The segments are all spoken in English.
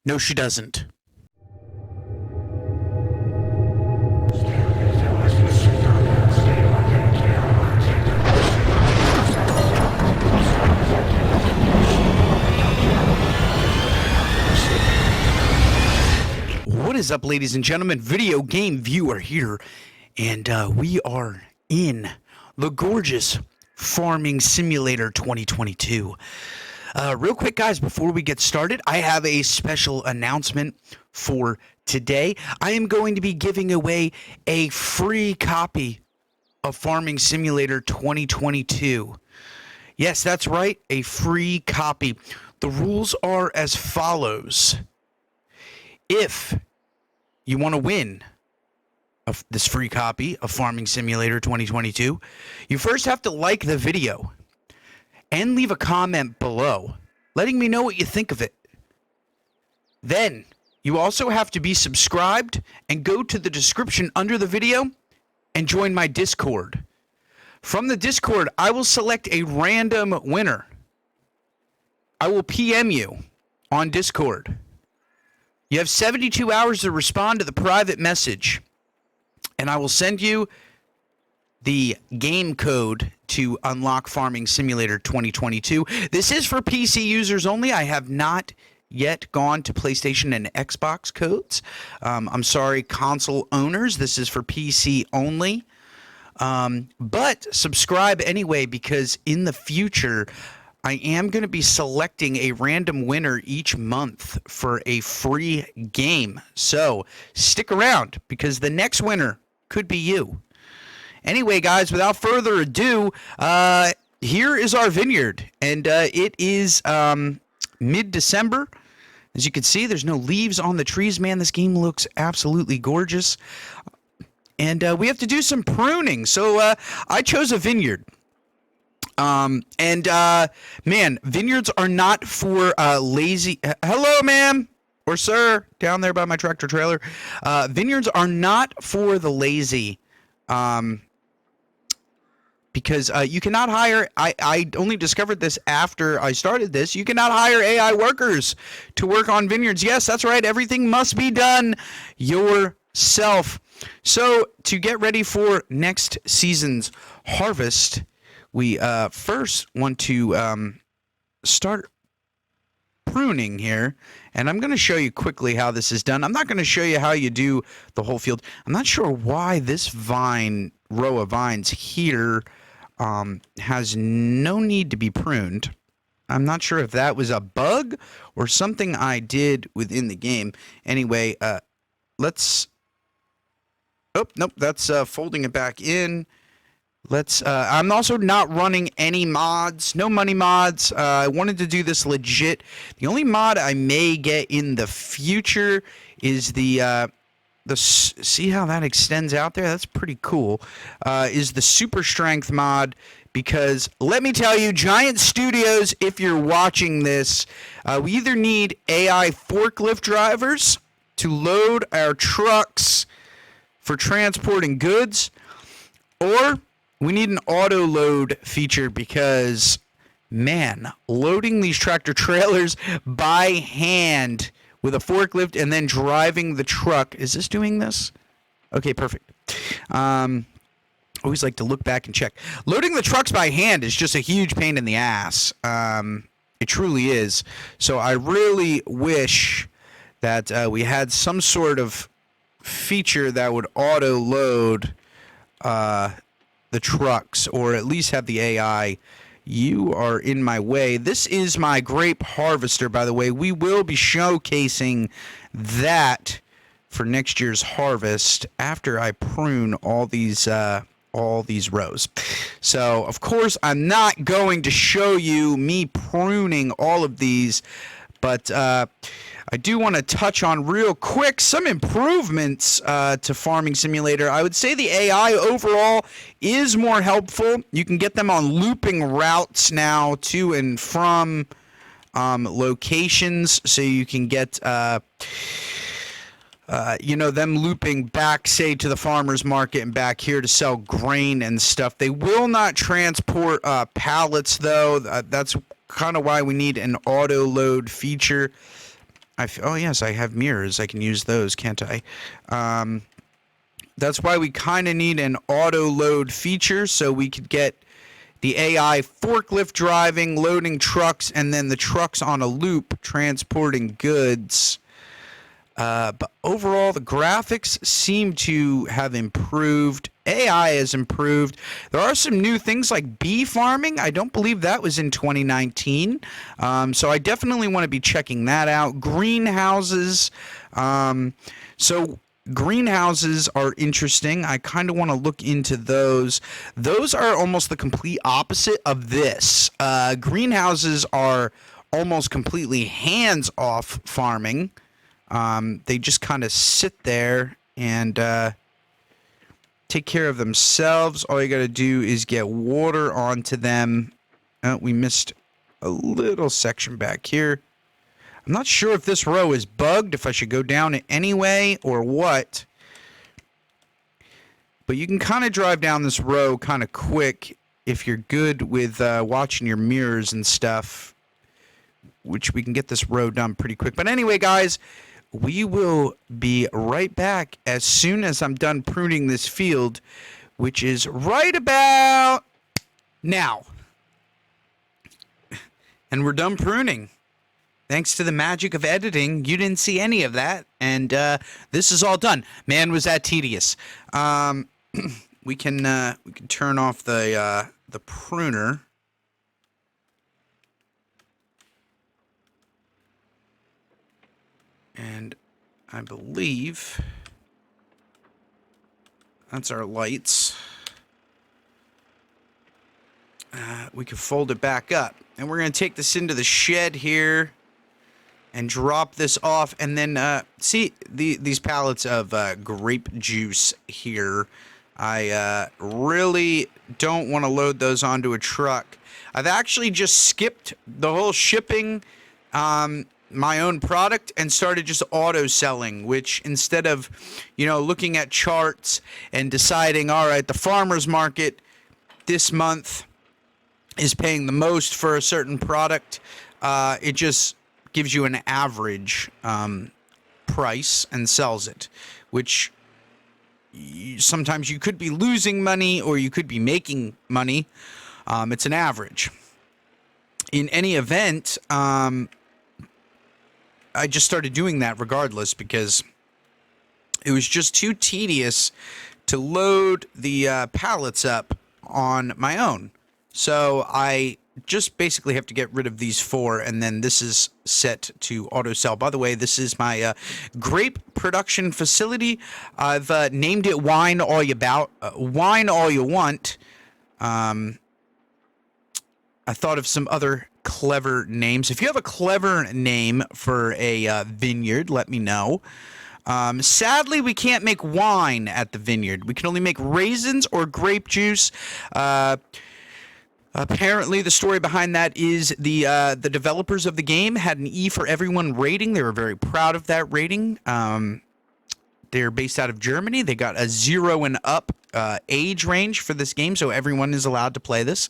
No, she doesn't. What is up, ladies and gentlemen? Video game viewer here, and we are in the gorgeous Farming Simulator 2022. Real quick, guys, before we get started, I have a special announcement for today. I am going to be giving away a free copy of Farming Simulator 2022. Yes, that's right, a free copy. The rules are as follows. If you want to win this free copy of Farming Simulator 2022, you first have to like the video and leave a comment below letting me know what you think of it. Then you also have to be subscribed and go to the description under the video and join my Discord. From the Discord, I will select a random winner. I will PM you on Discord. You have 72 hours to respond to the private message, and I will send you the game code to unlock Farming Simulator 2022. This is for PC users only. I have not yet gone to PlayStation and Xbox codes. I'm sorry, console owners. This is for PC only. But subscribe anyway, because in the future, I am going to be selecting a random winner each month for a free game. So stick around, because the next winner could be you. Anyway, guys, without further ado, here is our vineyard, and it is mid-December. As you can see, there's no leaves on the trees. Man, this game looks absolutely gorgeous. And we have to do some pruning, so I chose a vineyard. Man, vineyards are not for lazy... Hello, ma'am, or sir, down there by my tractor trailer. Vineyards are not for the lazy. Because you cannot hire, I only discovered this after I started this, you cannot hire AI workers to work on vineyards. Yes, that's right, everything must be done yourself. So to get ready for next season's harvest, we first want to start pruning here, and I'm going to show you quickly how this is done. I'm not going to show you how you do the whole field. I'm not sure why this row of vines here has no need to be pruned. I'm not sure if that was a bug or something I did within the game. Anyway, let's... Oh, nope, that's folding it back in. Let's... I'm also not running any mods. No money mods. I wanted to do this legit. The only mod I may get in the future is the see how that extends out there? That's pretty cool. Is the super strength mod, because let me tell you, Giant Studios, if you're watching this, we either need AI forklift drivers to load our trucks for transporting goods, or we need an auto load feature, because man, loading these tractor trailers by hand with a forklift and then driving the truck. Is this doing this? Okay, perfect. Always like to look back and check. Loading the trucks by hand is just a huge pain in the ass. It truly is. So I really wish that we had some sort of feature that would auto load the trucks, or at least have the AI. You are in my way. This is my grape harvester, by the way. We will be showcasing that for next year's harvest after I prune all these rows. So, of course, I'm not going to show you me pruning all of these, but I do want to touch on real quick some improvements to Farming Simulator. I would say the AI overall is more helpful. You can get them on looping routes now to and from locations, so you can get them looping back, say, to the farmer's market and back here to sell grain and stuff. They will not transport pallets, though. That's kind of why we need an auto load feature. Oh yes, I have mirrors. I can use those, can't I? That's why we kind of need an auto load feature, so we could get the AI forklift driving, loading trucks, and then the trucks on a loop transporting goods. But overall, the graphics seem to have improved. AI has improved. There are some new things like bee farming. I don't believe that was in 2019. So I definitely want to be checking that out. Greenhouses. So greenhouses are interesting. I kind of want to look into those. Those are almost the complete opposite of this. Greenhouses are almost completely hands-off farming. They just kind of sit there and take care of themselves. All you got to do is get water onto them. We missed a little section back here. I'm not sure if this row is bugged, if I should go down it anyway or what. But you can kind of drive down this row kind of quick if you're good with watching your mirrors and stuff, which we can get this row done pretty quick. But anyway, guys, we will be right back as soon as I'm done pruning this field, which is right about now. And we're done pruning. Thanks to the magic of editing, you didn't see any of that, and this is all done. Man, was that tedious. We can turn off the pruner. And I believe that's our lights. We can fold it back up. And we're going to take this into the shed here and drop this off. And then, see, these pallets of grape juice here. I really don't want to load those onto a truck. I've actually just skipped the whole shipping my own product and started just auto selling, which instead of, looking at charts and deciding, all right, the farmer's market this month is paying the most for a certain product, it just gives you an average price and sells it, which sometimes you could be losing money or you could be making money. It's an average. In any event, I just started doing that regardless because it was just too tedious to load the pallets up on my own. So I just basically have to get rid of these 4, and then this is set to auto sell. By the way, this is my grape production facility. I've named it Wine All You Want. I thought of some other clever names. If you have a clever name for a vineyard, let me know. Sadly, we can't make wine at the vineyard. We can only make raisins or grape juice. Apparently, the story behind that is the developers of the game had an E for everyone rating. They were very proud of that rating. They're based out of Germany. They got a 0 and up age range for this game, so everyone is allowed to play this.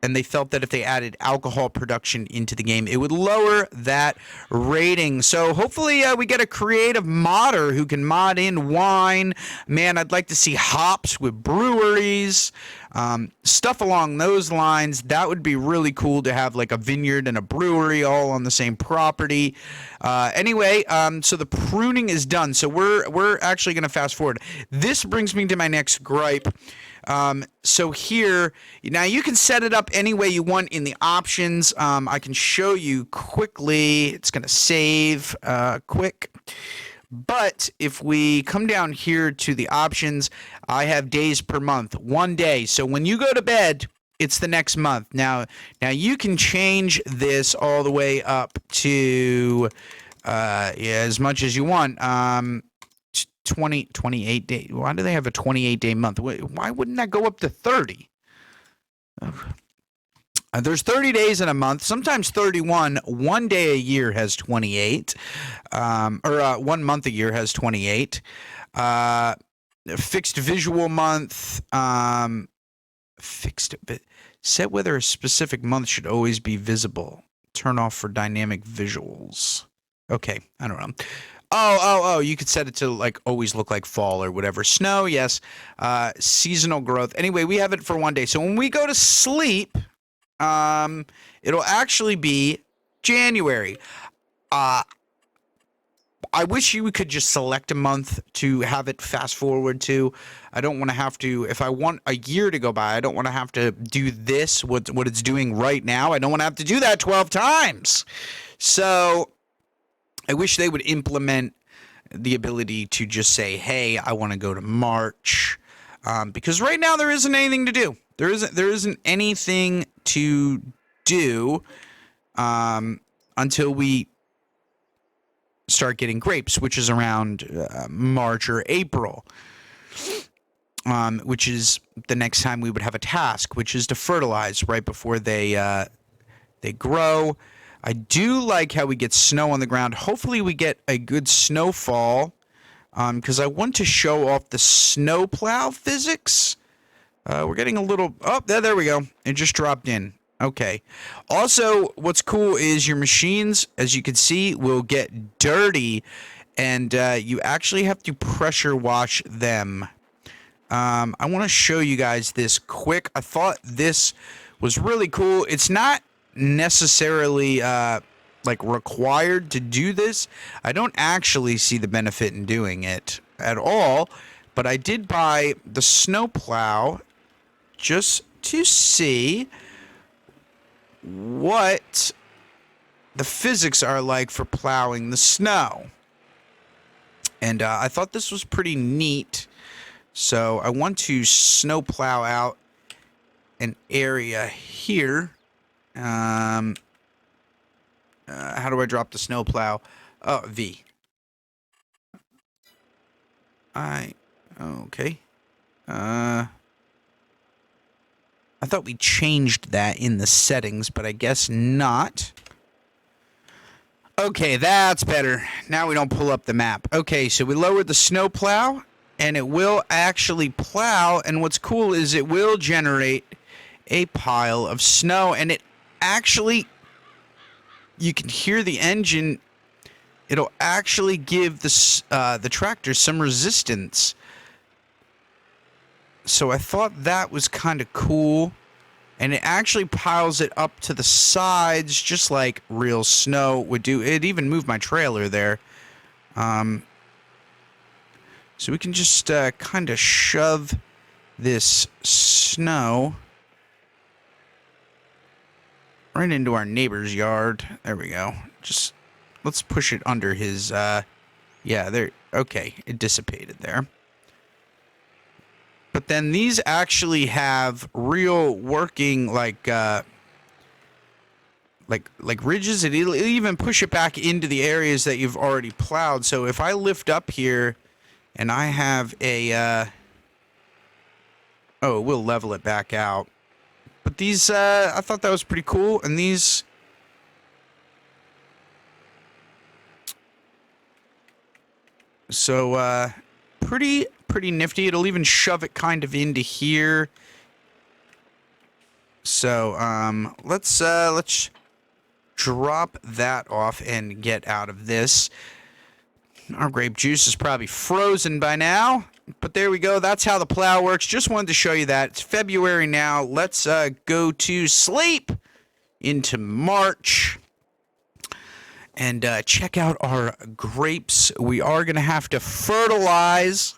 And they felt that if they added alcohol production into the game, it would lower that rating. So hopefully we get a creative modder who can mod in wine. Man, I'd like to see hops with breweries, stuff along those lines. That would be really cool to have like a vineyard and a brewery all on the same property. Anyway, so the pruning is done. So we're actually going to fast forward. This brings me to my next gripe. So here, now you can set it up any way you want in the options. I can show you quickly. It's going to save quick. But if we come down here to the options, I have days per month, 1 day. So when you go to bed, it's the next month. Now you can change this all the way up to as much as you want. 28 days. Why do they have a 28-day month? Why wouldn't that go up to 30? There's 30 days in a month, sometimes 31. 1 day a year has 28, or 1 month a year has 28. Fixed visual month, Set whether a specific month should always be visible. Turn off for dynamic visuals. Okay, I don't know. Oh, you could set it to like always look like fall or whatever. Snow, yes. Seasonal growth. Anyway, we have it for 1 day. So when we go to sleep, it'll actually be January. I wish you could just select a month to have it fast forward to. I don't want to have to, if I want a year to go by, I don't want to have to do this, what it's doing right now. I don't want to have to do that 12 times. So I wish they would implement the ability to just say, hey, I want to go to March. Because right now there isn't anything to do. There isn't anything to do until we start getting grapes, which is around March or April, which is the next time we would have a task, which is to fertilize right before they grow. I do like how we get snow on the ground. Hopefully we get a good snowfall, because I want to show off the snowplow physics. We're getting a little... Oh, there we go. It just dropped in. Okay. Also, what's cool is your machines, as you can see, will get dirty, and you actually have to pressure wash them. I want to show you guys this quick. I thought this was really cool. It's not necessarily like required to do this. I don't actually see the benefit in doing it at all, but I did buy the snowplow just to see what the physics are like for plowing the snow. And I thought this was pretty neat. So I want to snow plow out an area here. How do I drop the snow plow? Oh, V. Okay. I thought we changed that in the settings, but I guess not. Okay, that's better. Now we don't pull up the map. Okay, so we lowered the snow plow, and it will actually plow, and what's cool is it will generate a pile of snow, and it actually, you can hear the engine. It'll actually give the tractor some resistance. So I thought that was kind of cool. And it actually piles it up to the sides, just like real snow would do. It even moved my trailer there. So we can just kind of shove this snow right into our neighbor's yard. There we go. Just let's push it under his... yeah, there. Okay, it dissipated there. But then these actually have real working, like ridges. It'll even push it back into the areas that you've already plowed. So if I lift up here and I have a... oh, we'll level it back out. But these, I thought that was pretty cool. And these... So, pretty nifty. It'll even shove it kind of into here. So, let's drop that off and get out of this. Our grape juice is probably frozen by now, but there we go. That's how the plow works. Just wanted to show you that. It's February now. Let's go to sleep into March. And check out our grapes. We are going to have to fertilize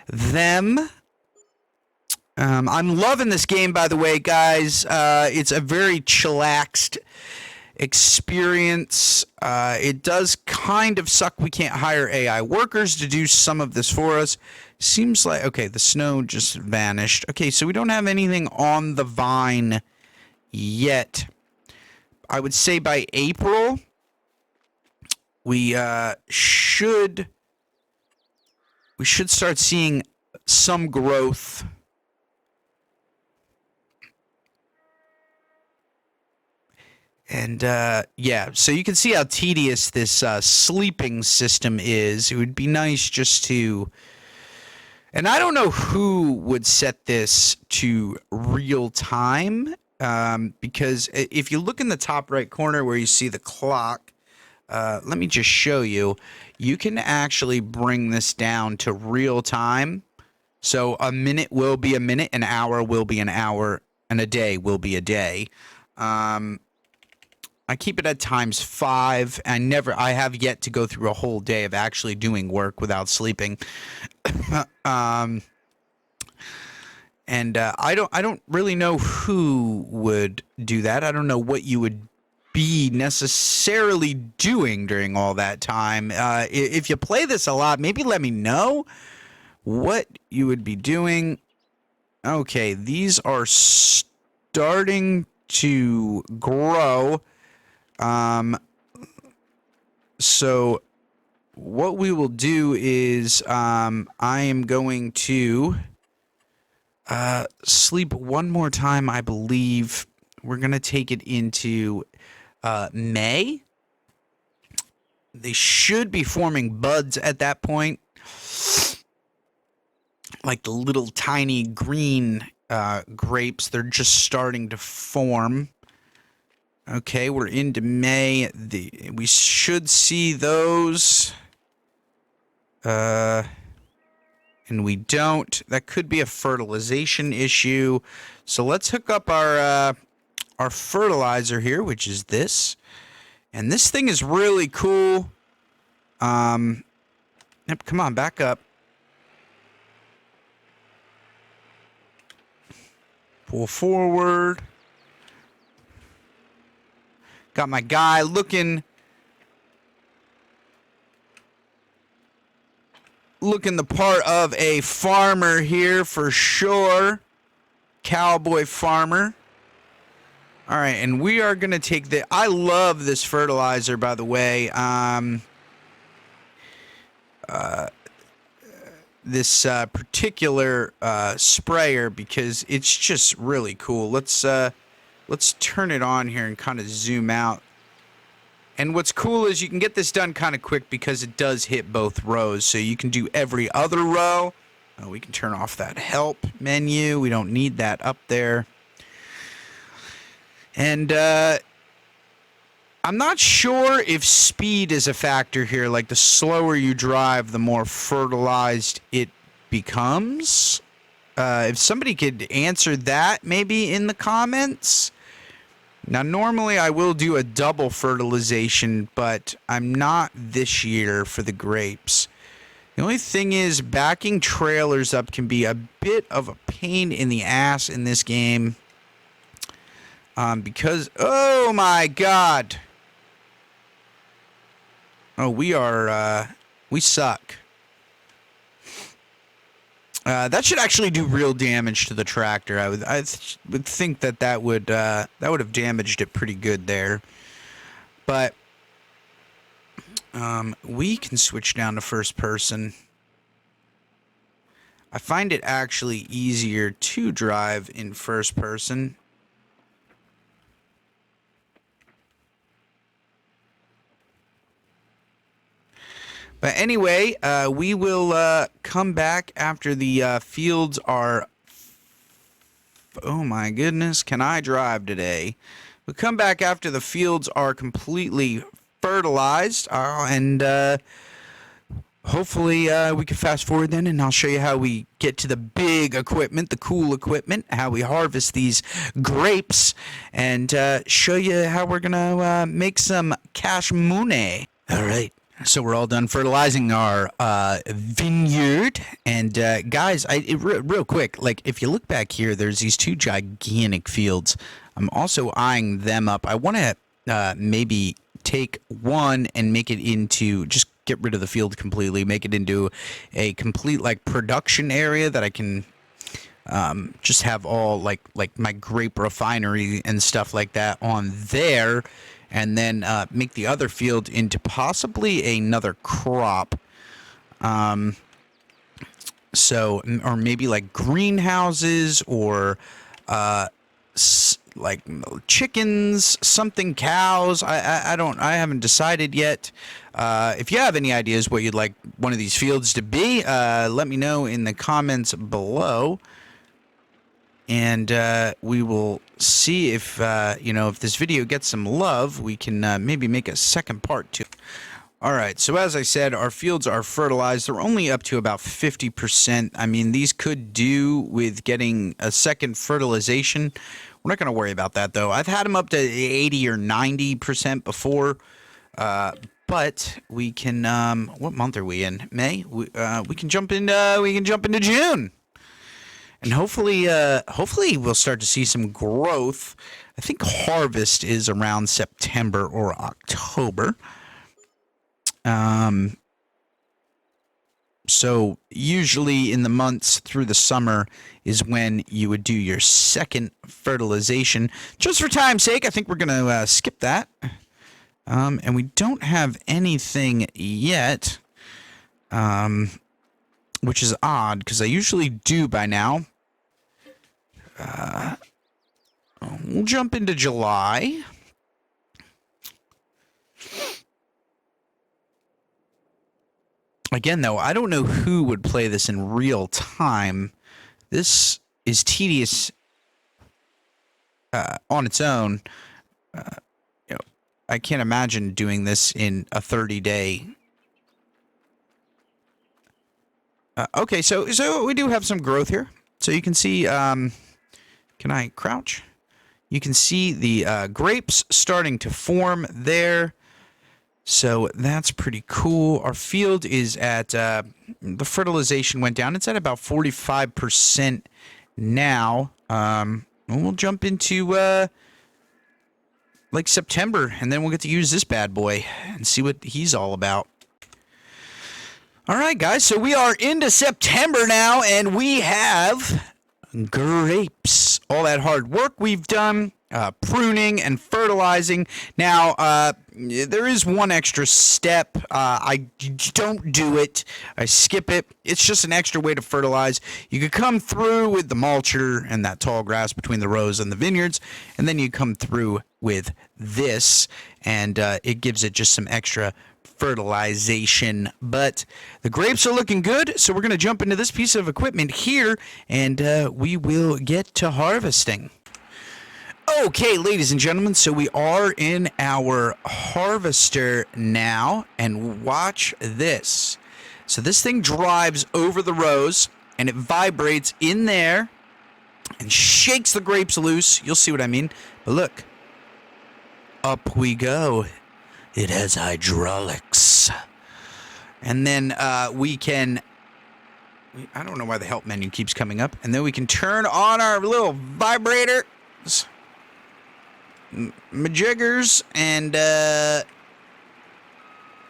them. I'm loving this game, by the way, guys. It's a very chillaxed experience. It does kind of suck we can't hire AI workers to do some of this for us. Seems like... okay, the snow just vanished. Okay, so we don't have anything on the vine yet. I would say by April... we should start seeing some growth. And yeah, so you can see how tedious this sleeping system is. It would be nice just to... and I don't know who would set this to real time. because if you look in the top right corner where you see the clock, let me just show you. You can actually bring this down to real time. So a minute will be a minute, an hour will be an hour, and a day will be a day. I keep it at ×5. I have yet to go through a whole day of actually doing work without sleeping. And I don't really know who would do that. I don't know what you would be necessarily doing during all that time. If you play this a lot, maybe let me know what you would be doing. Okay, these are starting to grow. So what we will do is I am going to sleep one more time, I believe. We're going to take it into May. They should be forming buds at that point. Like the little tiny green grapes. They're just starting to form. Okay, we're into May. We should see those. And we don't. That could be a fertilization issue. So let's hook up our fertilizer here, which is this. And this thing is really cool. Yep, come on, back up. Pull forward. Got my guy looking the part of a farmer here for sure. Cowboy farmer. All right, and we are going to take I love this fertilizer, by the way. This particular sprayer, because it's just really cool. Let's turn it on here and kind of zoom out. And what's cool is you can get this done kind of quick because it does hit both rows. So you can do every other row. We can turn off that help menu. We don't need that up there. And I'm not sure if speed is a factor here. Like the slower you drive, the more fertilized it becomes. If somebody could answer that maybe in the comments. Now, normally I will do a double fertilization, but I'm not this year for the grapes. The only thing is backing trailers up can be a bit of a pain in the ass in this game. Because, oh my God. Oh, we suck. That should actually do real damage to the tractor. I would think that would have damaged it pretty good there. But we can switch down to first person. I find it actually easier to drive in first person. But anyway, we will come back after the fields are... Oh my goodness, can I drive today? We'll come back after the fields are completely fertilized. And hopefully we can fast forward then, and I'll show you how we get to the big equipment, the cool equipment, how we harvest these grapes, and show you how we're going to make some cash money. All right. So we're all done fertilizing our vineyard, and guys, real quick, like if you look back here, there's these two gigantic fields. I'm also eyeing them up. I want to maybe take one and make it into, just get rid of the field completely, make it into a complete like production area that I can just have all like my grape refinery and stuff like that on there. And then make the other field into possibly another crop. So, or maybe like greenhouses or like chickens, something, cows. I haven't decided yet. If you have any ideas what you'd like one of these fields to be, let me know in the comments below. And we will see if, if this video gets some love, we can maybe make a second part to it. All right, so as I said, our fields are fertilized. They're only up to about 50%. I mean, these could do with getting a second fertilization. We're not going to worry about that, though. I've had them up to 80 or 90% before, but we can. What month are we in? May. We can jump into June, and hopefully we'll start to see some growth. I think harvest is around September or October. So usually in the months through the summer is when you would do your second fertilization. Just for time's sake, I think we're going to skip that. And we don't have anything yet, which is odd because I usually do by now. We'll jump into July. Again, though, I don't know who would play this in real time. This is tedious on its own. I can't imagine doing this in a 30-day. Okay, so we do have some growth here. So you can see, can I crouch? You can see the grapes starting to form there. So that's pretty cool. Our field is at, the fertilization went down. It's at about 45% now. We'll jump into, like September, and then we'll get to use this bad boy and see what he's all about. All right, guys, so we are into September now, and we have grapes. All that hard work we've done. Pruning and fertilizing. Now, there is one extra step. I don't do it. I skip it. It's just an extra way to fertilize. You could come through with the mulcher and that tall grass between the rows and the vineyards, and then you come through with this, and it gives it just some extra fertilization. But the grapes are looking good, so we're going to jump into this piece of equipment here, and we will get to harvesting. Okay, ladies and gentlemen, so we are in our harvester now, and watch this. So this thing drives over the rows, and it vibrates in there and shakes the grapes loose. You'll see what I mean. But look, up we go. It has hydraulics. And then we can, I don't know why the help menu keeps coming up, and then we can turn on our little vibrator. Majiggers, and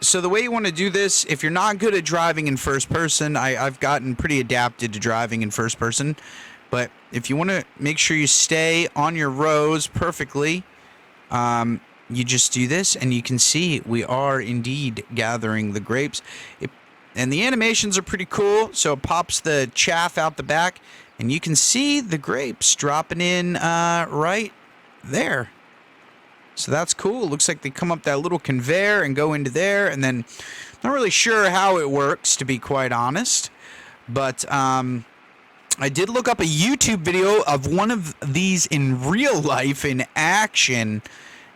so the way you want to do this, if you're not good at driving in first person, I've gotten pretty adapted to driving in first person, but if you want to make sure you stay on your rows perfectly, you just do this, and you can see we are indeed gathering the grapes. And the animations are pretty cool, so it pops the chaff out the back, and you can see the grapes dropping in right there. So that's cool. Looks like they come up that little conveyor and go into there, and then not really sure how it works, to be quite honest. But I did look up a YouTube video of one of these in real life, in action,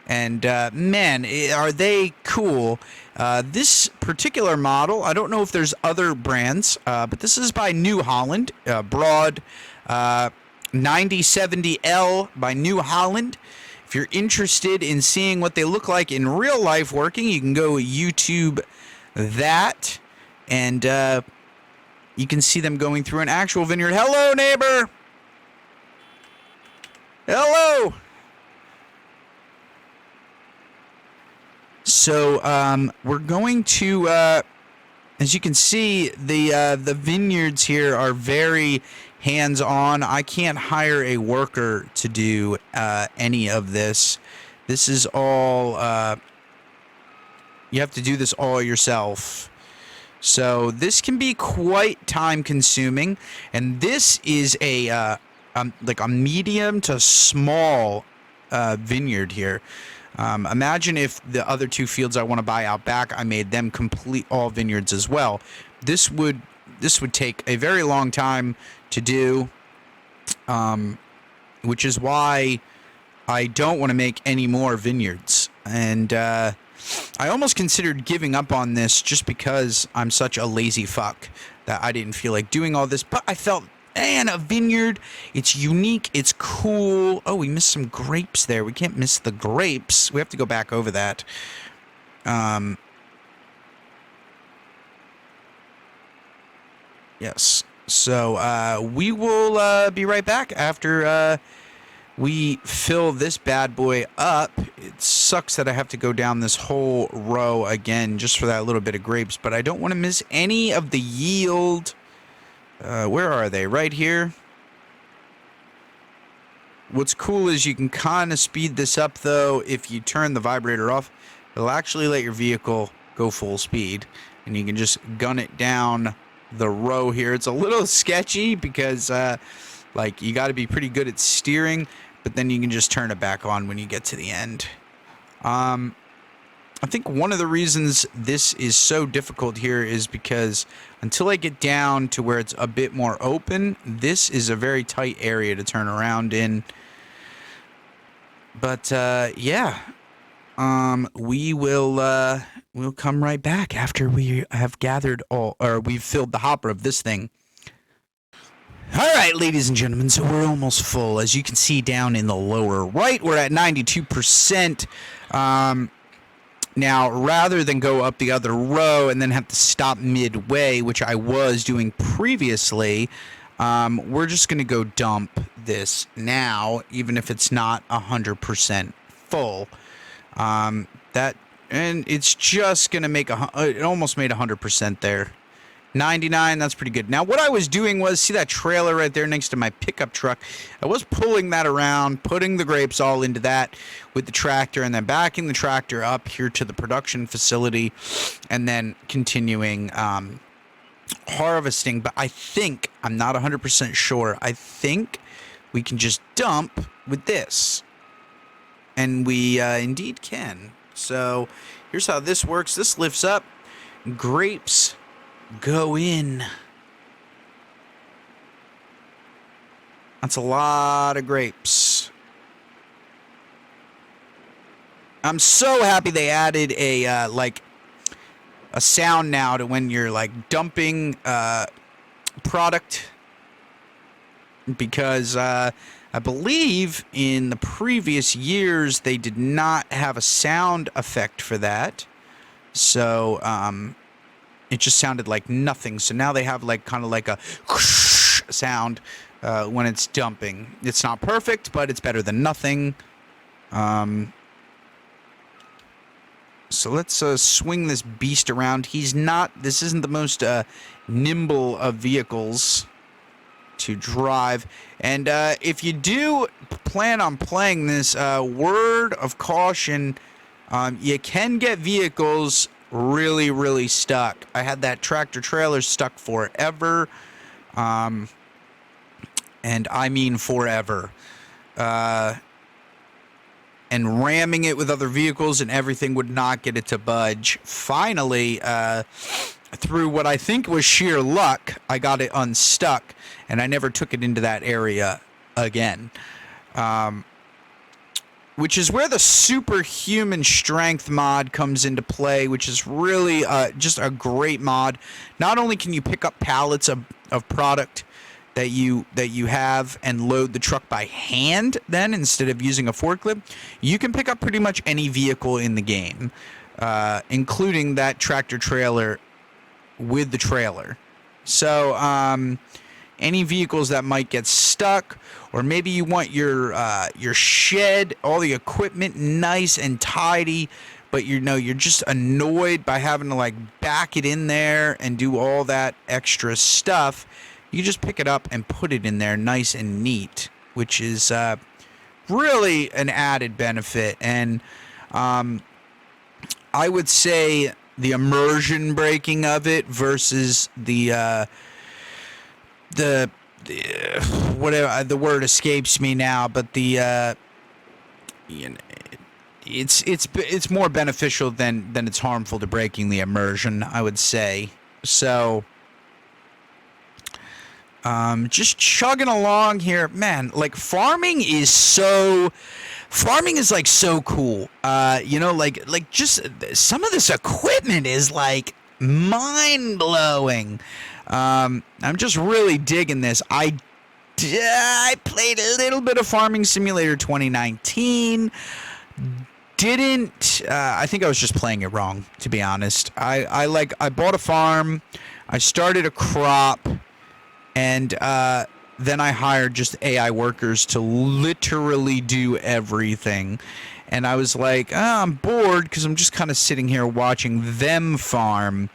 and man, are they cool. This particular model, I don't know if there's other brands, but this is by New Holland, Broad 9070L by New Holland. If you're interested in seeing what they look like in real life working, you can go YouTube that, and you can see them going through an actual vineyard. Hello, neighbor. Hello. So we're going to, as you can see, the vineyards here are very hands-on. I can't hire a worker to do any of this. This is all, you have to do this all yourself. So this can be quite time-consuming, and this is a like a medium to small vineyard here. Imagine if the other two fields I want to buy out back, I made them complete all vineyards as well. This would take a very long time to do, which is why I don't want to make any more vineyards. And I almost considered giving up on this just because I'm such a lazy fuck that I didn't feel like doing all this. But I felt, man, a vineyard, it's unique, it's cool. Oh, we missed some grapes there. We can't miss the grapes. We have to go back over that. Yes. So we will be right back after we fill this bad boy up. It sucks that I have to go down this whole row again just for that little bit of grapes, but I don't want to miss any of the yield. Where are they? Right here. What's cool is you can kind of speed this up, though. If you turn the vibrator off, it'll actually let your vehicle go full speed, and you can just gun it down the row here. It's a little sketchy because like you got to be pretty good at steering, but then you can just turn it back on when you get to the end. I think one of the reasons this is so difficult here is because until I get down to where it's a bit more open, this is a very tight area to turn around in. But yeah, we'll come right back after we have gathered all, or we've filled the hopper of this thing. All right, ladies and gentlemen, so we're almost full. As you can see down in the lower right, we're at 92%. Now, rather than go up the other row and then have to stop midway, which I was doing previously, we're just going to go dump this now, even if it's not 100% full. And it's just going to make it almost made 100% there. 99, that's pretty good. Now, what I was doing was, see that trailer right there next to my pickup truck? I was pulling that around, putting the grapes all into that with the tractor, and then backing the tractor up here to the production facility, and then continuing harvesting. But I think, I'm not 100% sure, I think we can just dump with this. And we indeed can. So, here's how this works. This lifts up, grapes go in. That's a lot of grapes. I'm so happy they added a like a sound now to when you're like dumping product, because I believe in the previous years they did not have a sound effect for that. So it just sounded like nothing. So now they have like kind of like a whoosh sound when it's dumping. It's not perfect, but it's better than nothing. So let's swing this beast around. This isn't the most nimble of vehicles to drive. And if you do plan on playing this, word of caution, you can get vehicles really, really stuck. I had that tractor trailer stuck forever. And I mean forever. And ramming it with other vehicles and everything would not get it to budge. Finally, through what I think was sheer luck, I got it unstuck, and I never took it into that area again. Which is where the superhuman strength mod comes into play, which is really just a great mod. Not only can you pick up pallets of product that you have and load the truck by hand then instead of using a forklift, you can pick up pretty much any vehicle in the game, including that tractor trailer with the trailer. So any vehicles that might get stuck, or maybe you want your shed, all the equipment nice and tidy, but you're just annoyed by having to like back it in there and do all that extra stuff. You just pick it up and put it in there nice and neat, which is really an added benefit. And I would say the immersion breaking of it versus the whatever the word escapes me now, but it's more beneficial than it's harmful to breaking the immersion, I would say. So just chugging along here, man. Like, farming is so Farming is like so cool. You know, like just some of this equipment is like mind blowing. I'm just really digging this. I played a little bit of Farming Simulator 2019. I think I was just playing it wrong, to be honest. I bought a farm, I started a crop, and then I hired just AI workers to literally do everything. And I was like, I'm bored because I'm just kind of sitting here watching them farm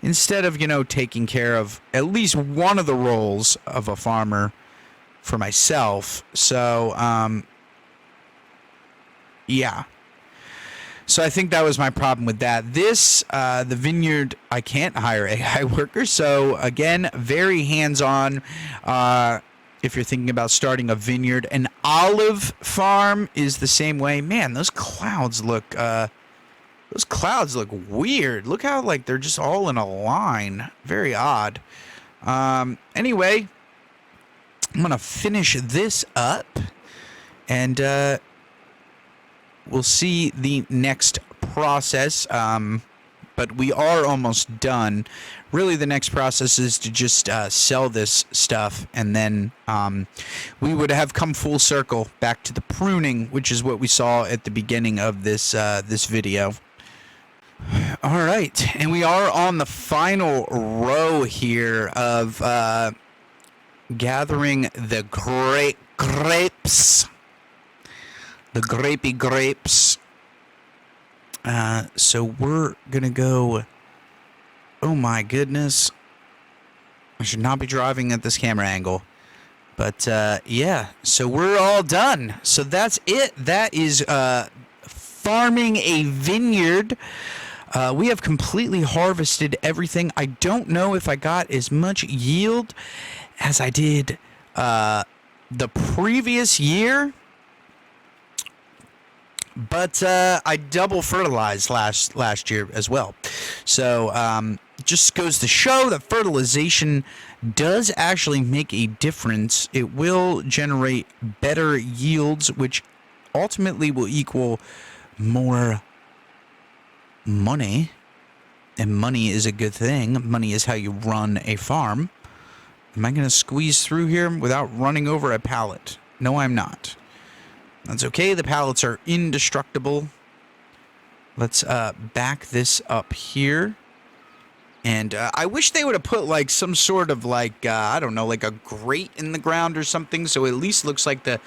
instead of, you know, taking care of at least one of the roles of a farmer for myself. So, yeah. So I think that was my problem with that. This, the Vineyard, I can't hire AI workers. So again, very hands-on. If you're thinking about starting a vineyard, an olive farm is the same way. Man, those clouds look weird. Look how like they're just all in a line. Very odd. Anyway, I'm gonna finish this up, and we'll see the next process, but we are almost done. Really, the next process is to just sell this stuff, and then we would have come full circle back to the pruning, which is what we saw at the beginning of this this video. All right, and we are on the final row here of gathering the grapes. The grapey grapes. So we're gonna go. Oh my goodness. I should not be driving at this camera angle. But yeah, so we're all done. So that's it. That is farming a vineyard. We have completely harvested everything. I don't know if I got as much yield as I did the previous year. But I double fertilized last year as well. So just goes to show that fertilization does actually make a difference. It will generate better yields, which ultimately will equal more money. And money is a good thing. Money is how you run a farm. Am I going to squeeze through here without running over a pallet? No, I'm not. That's okay. The pallets are indestructible. Let's back this up here. And I wish they would have put like some sort of like, I don't know, like a grate in the ground or something. So it at least looks like the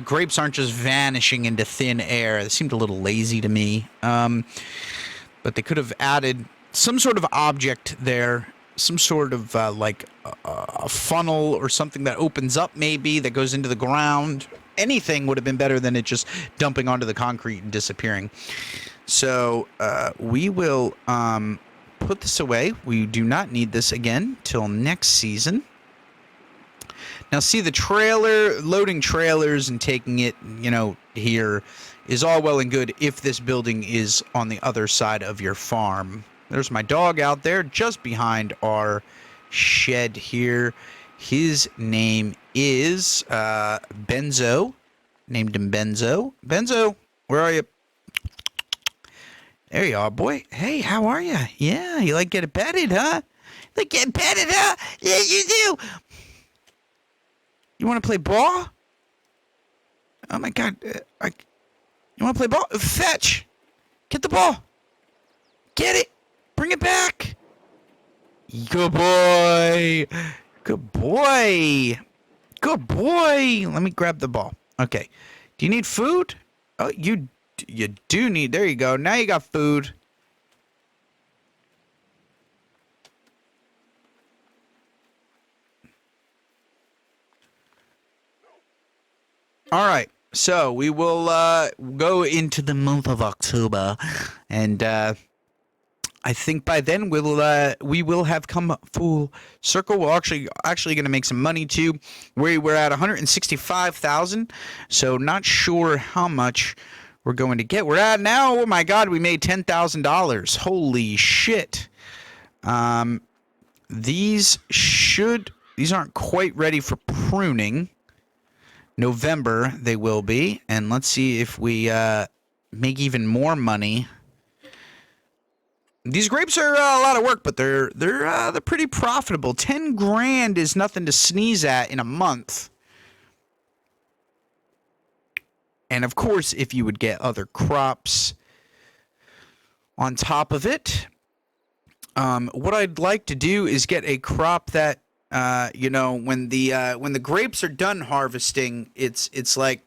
grapes aren't just vanishing into thin air. It seemed a little lazy to me. But they could have added some sort of object there. Some sort of like a funnel or something that opens up maybe that goes into the ground. Anything would have been better than it just dumping onto the concrete and disappearing. So we will put this away. We do not need this again till next season. Now see, the trailer, loading trailers and taking it, you know, here is all well and good if this building is on the other side of your farm. There's my dog out there just behind our shed here. His name is Benzo. Named him Benzo. Benzo, where are you? There you are, boy. Hey, how are you? Yeah, you like getting petted, huh? Like getting petted, huh? Yeah, you do. You want to play ball? Oh my God! You want to play ball? Fetch! Get the ball! Get it! Bring it back! Good boy! Good boy! Good boy! Let me grab the ball. Okay. Do you need food? Oh, you do need... There you go. Now you got food. All right. So we will go into the month of October, and I think by then we will have come full circle. We're actually going to make some money too. We're at 165,000, so not sure how much we're going to get. We're at now. Oh my God, we made $10,000. Holy shit! These aren't quite ready for pruning. November they will be, and let's see if we make even more money. These grapes are a lot of work, but they're pretty profitable. 10 grand is nothing to sneeze at in a month. And of course, if you would get other crops on top of it, what I'd like to do is get a crop that, you know, when the grapes are done harvesting, it's like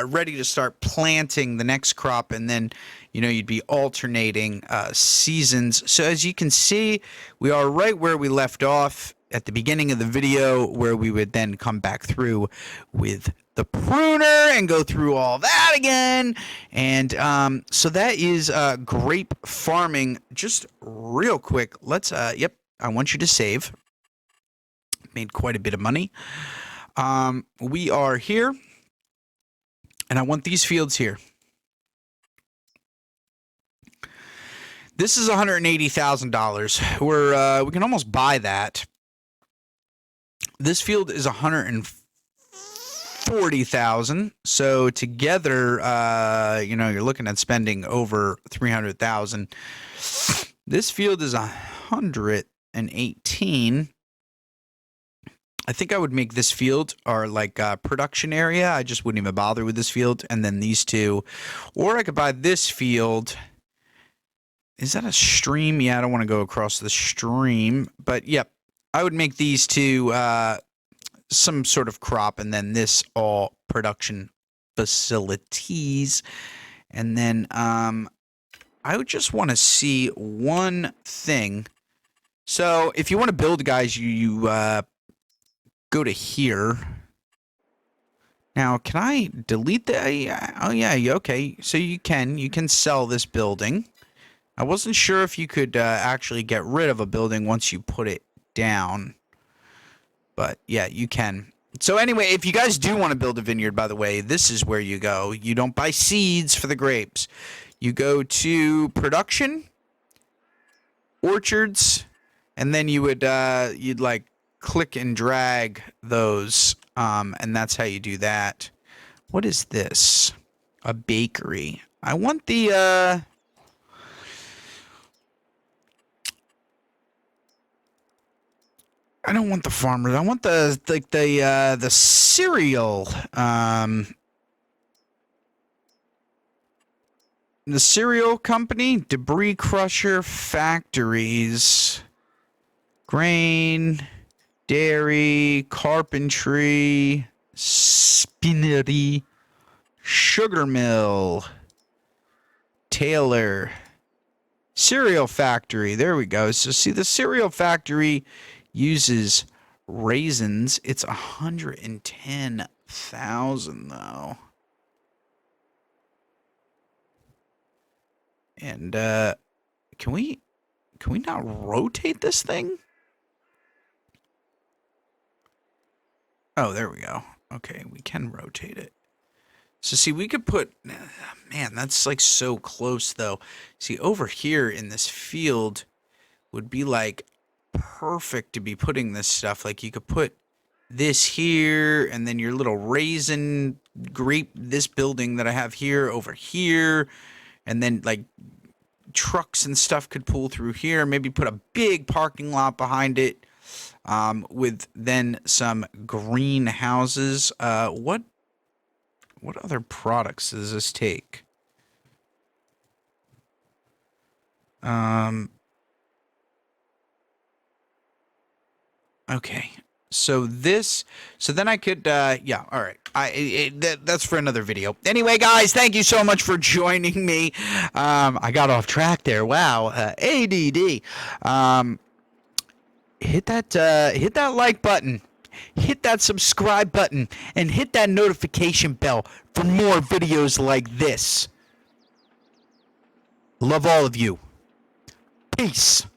ready to start planting the next crop, and then, you know, you'd be alternating seasons. So as you can see, we are right where we left off at the beginning of the video, where we would then come back through with the pruner and go through all that again. And so that is grape farming. Just real quick, let's yep, I want you to save. Made quite a bit of money. We are here, and I want these fields here. This is $180,000. We can almost buy that. This field is $140,000. So together, you know, you're looking at spending over $300,000. This field is 118. I think I would make this field our like production area. I just wouldn't even bother with this field, and then these two, or I could buy this field. Is that a stream? Yeah, I don't want to go across the stream, but yep, I would make these two some sort of crop, and then this all production facilities. And then I would just want to see one thing. So if you want to build, guys, you go to here. Now, can I delete the? Oh yeah, okay. So you can sell this building. I wasn't sure if you could actually get rid of a building once you put it down. But yeah, you can. So anyway, if you guys do want to build a vineyard, by the way, this is where you go. You don't buy seeds for the grapes. You go to production, orchards, and then you would you'd like click and drag those, and that's how you do that. What is this? A bakery. I want the I don't want the farmers. I want the cereal. The cereal company, debris crusher, factories, grain, dairy, carpentry, spinnery, sugar mill, tailor, cereal factory. There we go. So see, the cereal factory uses raisins. It's 110,000 though. And can we not rotate this thing? Oh, there we go. Okay, we can rotate it. So see, we could put, man, that's like so close though. See, over here in this field would be like perfect to be putting this stuff. Like you could put this here, and then your little raisin grape, this building that I have here over here, and then like trucks and stuff could pull through here. Maybe put a big parking lot behind it, with then some greenhouses. What other products does this take? Okay. So then I could, yeah, all right. That's for another video. Anyway, guys, thank you so much for joining me. I got off track there. Wow. ADD. Hit that like button, hit that subscribe button, and hit that notification bell for more videos like this. Love all of you. Peace.